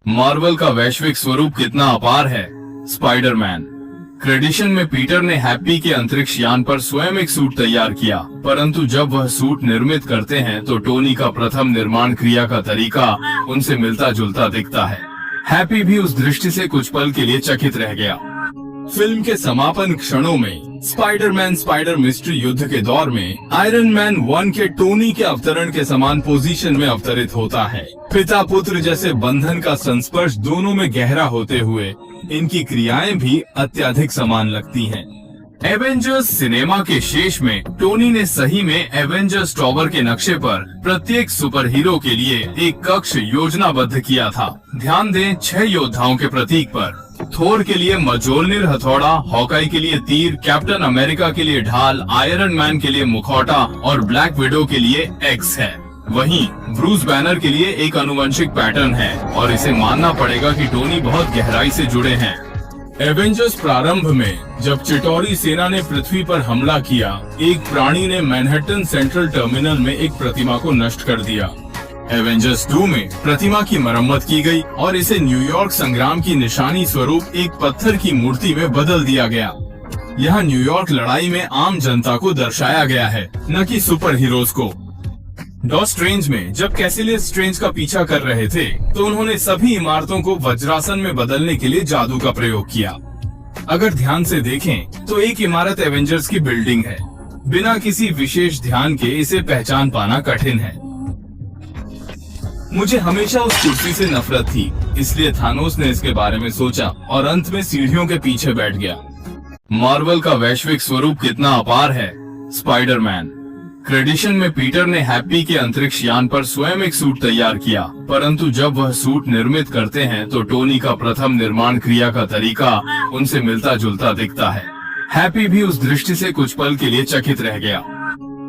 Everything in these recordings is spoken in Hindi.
मार्वल का वैश्विक स्वरूप कितना अपार है। स्पाइडरमैन। क्रेडिशन में पीटर ने हैप्पी के अंतरिक्ष यान पर स्वयं एक सूट तैयार किया, परंतु जब वह सूट निर्मित करते हैं तो टोनी का प्रथम निर्माण क्रिया का तरीका उनसे मिलता जुलता दिखता है। हैप्पी भी उस दृष्टि से कुछ पल के लिए चकित रह गया। फिल्म के समापन क्षणों में स्पाइडरमैन स्पाइडर मिस्ट्री युद्ध के दौर में आयरन मैन 1 के टोनी के अवतरण के समान पोजीशन में अवतरित होता है। पिता पुत्र जैसे बंधन का संस्पर्श दोनों में गहरा होते हुए इनकी क्रियाएं भी अत्यधिक समान लगती हैं। एवेंजर्स सिनेमा के शेष में टोनी ने सही में एवेंजर्स टॉवर के नक्शे पर प्रत्येक सुपर हीरो के लिए एक कक्ष योजनाबद्ध किया था। ध्यान दें 6 योद्धाओं के प्रतीक पर। थोर के लिए मजोलनिर हथौड़ा, हॉकाई के लिए तीर, कैप्टन अमेरिका के लिए ढाल, आयरन मैन के लिए मुखौटा और ब्लैक विडो के लिए एक्स है। वहीं ब्रूस बैनर के लिए एक आनुवंशिक पैटर्न है और इसे मानना पड़ेगा कि टोनी बहुत गहराई से जुड़े हैं। एवेंजर्स प्रारंभ में जब चिटौरी सेना ने पृथ्वी पर हमला किया, एक प्राणी ने मैनहट्टन सेंट्रल टर्मिनल में एक प्रतिमा को नष्ट कर दिया। एवेंजर्स 2 में प्रतिमा की मरम्मत की गई और इसे न्यूयॉर्क संग्राम की निशानी स्वरूप एक पत्थर की मूर्ति में बदल दिया गया। यहाँ न्यूयॉर्क लड़ाई में आम जनता को दर्शाया गया है, न कि सुपर हीरोज को। डॉ स्ट्रेंज में जब कैसिलियस स्ट्रेंज का पीछा कर रहे थे तो उन्होंने सभी इमारतों को वज्रासन में बदलने के लिए जादू का प्रयोग किया। अगर ध्यान से देखें तो एक इमारत एवेंजर्स की बिल्डिंग है। बिना किसी विशेष ध्यान के इसे पहचान पाना कठिन है। मुझे हमेशा उस कुर्सी से नफरत थी, इसलिए थानोस ने इसके बारे में सोचा और अंत में सीढ़ियों के पीछे बैठ गया। मार्वल का वैश्विक स्वरूप कितना अपार है। स्पाइडरमैन। क्रेडिशन में पीटर ने हैप्पी के अंतरिक्ष यान पर स्वयं एक सूट तैयार किया, परंतु जब वह सूट निर्मित करते हैं तो टोनी का प्रथम निर्माण क्रिया का तरीका उनसे मिलता जुलता दिखता है। हैप्पी भी उस दृष्टि से कुछ पल के लिए चकित रह गया।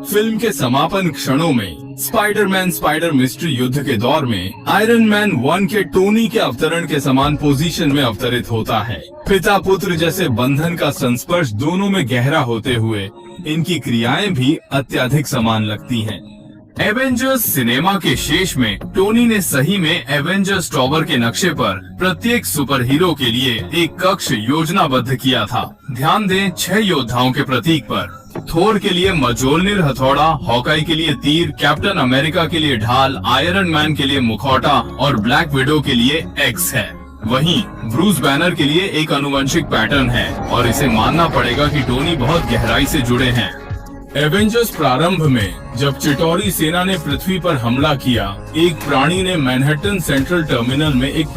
फिल्म के समापन क्षणों में स्पाइडरमैन स्पाइडर मिस्ट्री युद्ध के दौर में आयरन मैन 1 के टोनी के अवतरण के समान पोजीशन में अवतरित होता है। पिता पुत्र जैसे बंधन का संस्पर्श दोनों में गहरा होते हुए इनकी क्रियाएं भी अत्यधिक समान लगती हैं। एवेंजर्स सिनेमा के शेष में टोनी ने सही में एवेंजर्स टॉवर के नक्शे पर प्रत्येक सुपर हीरो के लिए एक कक्ष योजनाबद्ध किया था। ध्यान दें 6 योद्धाओं के प्रतीक पर। थोर के लिए मजोलनिर हथौड़ा, हॉकाई के लिए तीर, कैप्टन अमेरिका के लिए ढाल, आयरन मैन के लिए मुखौटा और ब्लैक विडो के लिए एक्स है। वहीं ब्रूस बैनर के लिए एक आनुवंशिक पैटर्न है और इसे मानना पड़ेगा कि टोनी बहुत गहराई से जुड़े हैं। एवेंजर्स प्रारंभ में जब चिटौरी सेना ने पृथ्वी पर हमला किया, एक प्राणी ने मैनहट्टन सेंट्रल टर्मिनल में एक